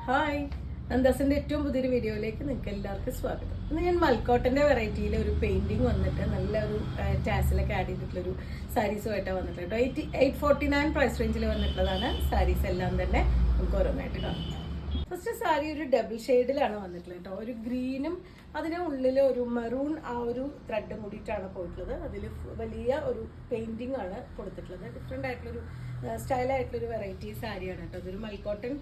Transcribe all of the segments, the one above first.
Hi, നന്ദാസിന്റെ ഏറ്റവും പുതിയൊരു വീഡിയോയിലേക്ക് നിങ്ങൾക്ക് എല്ലാവർക്കും സ്വാഗതം. ഇന്ന് ഞാൻ മൽക്കോട്ടന്റെ വെറൈറ്റിയിലെ ഒരു പെയിന്റിങ് വന്നിട്ട് നല്ലൊരു ടാസിലൊക്കെ ആഡ് ചെയ്തിട്ടുള്ളൊരു സാരീസുമായിട്ടാണ് വന്നിട്ടുള്ളത്. 849 പ്രൈസ് റേഞ്ചിൽ വന്നിട്ടുള്ളതാണ് സാരീസ് എല്ലാം തന്നെ. നമുക്ക് ഓരോന്നായിട്ട് കാണാം. ഫസ്റ്റ് സാരി ഒരു ഡബിൾ ഷെയ്ഡിലാണ് വന്നിട്ടുള്ളത് കേട്ടോ. ഒരു ഗ്രീനും അതിന് ഉള്ളിൽ ഒരു മെറൂൺ ആ ഒരു ത്രെഡ് കൂടിയിട്ടാണ് പോയിട്ടുള്ളത്. അതിൽ വലിയ ഒരു പെയിന്റിംഗ് ആണ് കൊടുത്തിട്ടുള്ളത്. ഡിഫറെൻ്റ് ആയിട്ടുള്ളൊരു സ്റ്റൈലായിട്ടുള്ളൊരു വെറൈറ്റി സാരിയാണ് കേട്ടോ. അതൊരു മൽക്കോട്ടൺ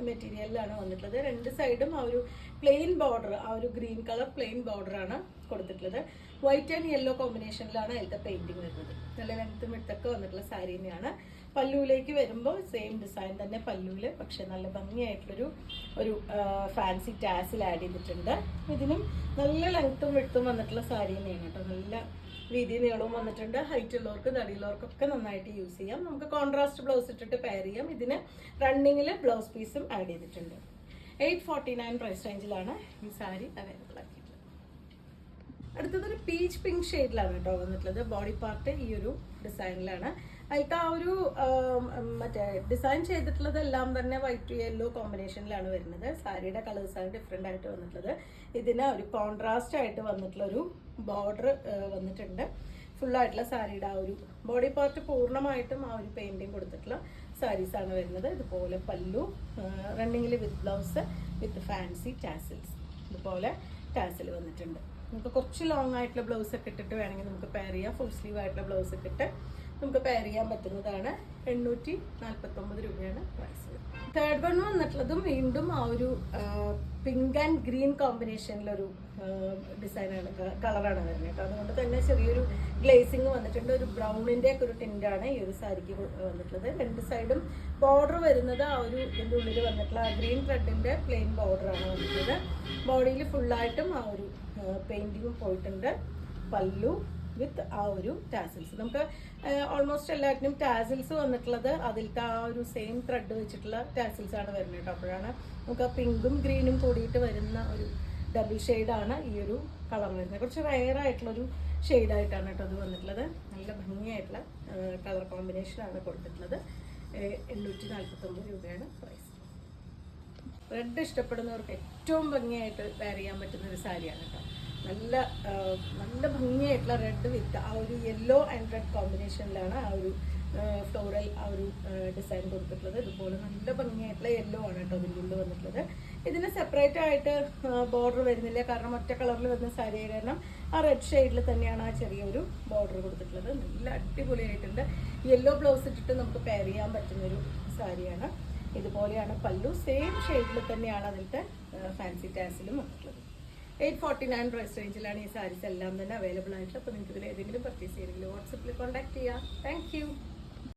മെറ്റീരിയലിലാണ് വന്നിട്ടുള്ളത്. രണ്ട് സൈഡും ആ ഒരു പ്ലെയിൻ ബോർഡർ, ആ ഒരു ഗ്രീൻ കളർ പ്ലെയിൻ ബോർഡറാണ് കൊടുത്തിട്ടുള്ളത്. വൈറ്റ് ആൻഡ് യെല്ലോ കോമ്പിനേഷനിലാണ് അതിലത്തെ പെയിന്റിങ് വരുന്നത്. നല്ല ലെങ്ത്തും വിട്ടൊക്കെ വന്നിട്ടുള്ള സാരി തന്നെയാണ്. പല്ലുവിലേക്ക് വരുമ്പോൾ സെയിം ഡിസൈൻ തന്നെ പല്ലുവിൽ, പക്ഷെ നല്ല ഭംഗിയായിട്ടുള്ളൊരു ഫാൻസി ടാസിൽ ആഡ് ചെയ്തിട്ടുണ്ട്. ഇതിനും നല്ല ലെങ്ത്തും വിട്ടും വന്നിട്ടുള്ള സാരി തന്നെയാണ് കേട്ടോ. നല്ല വീതി നീളവും വന്നിട്ടുണ്ട്. ഹൈറ്റ് ഉള്ളവർക്ക് തടിയുള്ളവർക്കൊക്കെ നന്നായിട്ട് യൂസ് ചെയ്യാം. നമുക്ക് കോൺട്രാസ്റ്റ് ബ്ലൗസ് ഇട്ടിട്ട് പെയർ ചെയ്യാം. ഇതിന് റണ്ണിങ്ങിൽ ബ്ലൗസ് പീസും ആഡ് ചെയ്തിട്ടുണ്ട്. 849 പ്രൈസ് റേഞ്ചിലാണ് ഈ സാരി അവൈലബിൾ ആക്കിയിട്ടുള്ളത്. അടുത്തതൊരു പീച്ച് പിങ്ക് ഷെയ്ഡിലാണ് കേട്ടോ വന്നിട്ടുള്ളത്. ബോഡി പാർട്ട് ഈ ഒരു ഡിസൈനിലാണ്. അതിൽ ആ ഒരു മറ്റേ ഡിസൈൻ ചെയ്തിട്ടുള്ളത് എല്ലാം തന്നെ വൈറ്റ് യെല്ലോ കോമ്പിനേഷനിലാണ് വരുന്നത്. സാരിയുടെ കളേഴ്സാണ് ഡിഫറെൻ്റ് ആയിട്ട് വന്നിട്ടുള്ളത്. ഇതിന് ഒരു കോൺട്രാസ്റ്റ് ആയിട്ട് വന്നിട്ടുള്ള ഒരു ബോർഡർ വന്നിട്ടുണ്ട്. ഫുള്ളായിട്ടുള്ള സാരിയുടെ ആ ഒരു ബോഡി പാർട്ട് പൂർണ്ണമായിട്ടും ആ ഒരു പെയിൻറ്റിങ് കൊടുത്തിട്ടുള്ള സാരീസാണ് വരുന്നത്. ഇതുപോലെ പല്ലു, റണ്ണിങ്ങിൽ with blouse with fancy tassels. ഇതുപോലെ ടാസിൽ വന്നിട്ടുണ്ട്. നമുക്ക് കുറച്ച് ലോങ് ആയിട്ടുള്ള ബ്ലൗസ് ഒക്കെ ഇട്ടിട്ട് വേണമെങ്കിൽ നമുക്ക് പെയർ ചെയ്യാം. ഫുൾ സ്ലീവ് ആയിട്ടുള്ള ബ്ലൗസ് ഒക്കെ ഇട്ട് നമുക്ക് പെയർ ചെയ്യാൻ പറ്റുന്നതാണ്. 849 രൂപയാണ് പ്രൈസ്. തേർഡ് വൺ വന്നിട്ടുള്ളതും വീണ്ടും ആ ഒരു പിങ്ക് ആൻഡ് ഗ്രീൻ കോമ്പിനേഷനിലൊരു ഡിസൈനാണ്, കളറാണ് വരുന്നത് കേട്ടോ. അതുകൊണ്ട് തന്നെ ചെറിയൊരു ഗ്ലേസിങ് വന്നിട്ടുണ്ട്. ഒരു ബ്രൗണിൻ്റെ ഒക്കെ ഒരു ടിൻ്റാണ് ഈ ഒരു സാരിക്ക് വന്നിട്ടുള്ളത്. രണ്ട് സൈഡും ബോർഡർ വരുന്നത് ആ ഒരു ഇതിൻ്റെ ഉള്ളിൽ വന്നിട്ടുള്ള ആ ഗ്രീൻ ത്രെഡിൻ്റെ പ്ലെയിൻ ബോർഡറാണ് വന്നിട്ടുള്ളത്. ബോഡിയിൽ ഫുള്ളായിട്ടും ആ ഒരു പെയിൻറ്റിങ്ങും പോയിട്ടുണ്ട്. പല്ലു വിത്ത് ആ ഒരു ടാസിൽസ്. നമുക്ക് ഓൾമോസ്റ്റ് എല്ലാറ്റിനും ടാസിൽസ് വന്നിട്ടുള്ളത് അതിലത്തെ ആ ഒരു സെയിം ത്രെഡ് വെച്ചിട്ടുള്ള ടാസിൽസ് ആണ് വരുന്നത് കേട്ടോ. അപ്പോഴാണ് നമുക്ക് ആ പിങ്കും ഗ്രീനും കൂടിയിട്ട് വരുന്ന ഒരു ഡബിൾ ഷെയ്ഡാണ് ഈ ഒരു കളർ വരുന്നത്. കുറച്ച് റെയർ ആയിട്ടുള്ളൊരു ഷെയ്ഡായിട്ടാണ് കേട്ടോ അത് വന്നിട്ടുള്ളത്. നല്ല ഭംഗിയായിട്ടുള്ള കളർ കോമ്പിനേഷനാണ് കൊടുത്തിട്ടുള്ളത്. 849 രൂപയാണ് പ്രൈസ്. റെഡ് ഇഷ്ടപ്പെടുന്നവർക്ക് ഏറ്റവും ഭംഗിയായിട്ട് വെയർ ചെയ്യാൻ പറ്റുന്ന ഒരു സാരിയാണ് കേട്ടോ. നല്ല നല്ല ഭംഗിയായിട്ടുള്ള റെഡ് വിത്ത് ആ ഒരു യെല്ലോ ആൻഡ് റെഡ് കോമ്പിനേഷനിലാണ് ആ ഒരു ഫ്ലോറൽ ആ ഒരു ഡിസൈൻ കൊടുത്തിട്ടുള്ളത്. ഇതുപോലെ നല്ല ഭംഗിയായിട്ടുള്ള യെല്ലോ ആണ് കേട്ടോ ഇതിൻ്റെ ഉള്ളിൽ വന്നിട്ടുള്ളത്. ഇതിന് സെപ്പറേറ്റ് ആയിട്ട് ബോർഡർ വരുന്നില്ല, കാരണം ഒറ്റ കളറിൽ വരുന്ന സാരി കാരണം ആ റെഡ് ഷെയ്ഡിൽ തന്നെയാണ് ആ ചെറിയൊരു ബോർഡർ കൊടുത്തിട്ടുള്ളത്. നല്ല അടിപൊളിയായിട്ടുണ്ട്. യെല്ലോ ബ്ലൗസ് ഇട്ടിട്ട് നമുക്ക് പെയർ ചെയ്യാൻ പറ്റുന്നൊരു സാരിയാണ്. ഇതുപോലെയാണ് പല്ലു, സെയിം ഷെയ്ഡിൽ തന്നെയാണ് അതിലത്തെ ഫാൻസി ടാസിലും വന്നിട്ടുള്ളത്. 849 പ്രൈസ് റേഞ്ചിലാണ് ഈ സാരീസ് എല്ലാം തന്നെ അവൈലബിൾ ആയിട്ടുള്ളത്. അപ്പോൾ നിങ്ങൾക്ക് ഇതിൽ ഏതെങ്കിലും പർച്ചേസ് ചെയ്തെങ്കിൽ വാട്സപ്പിൽ കോൺടാക്ട് ചെയ്യാം. Thank you.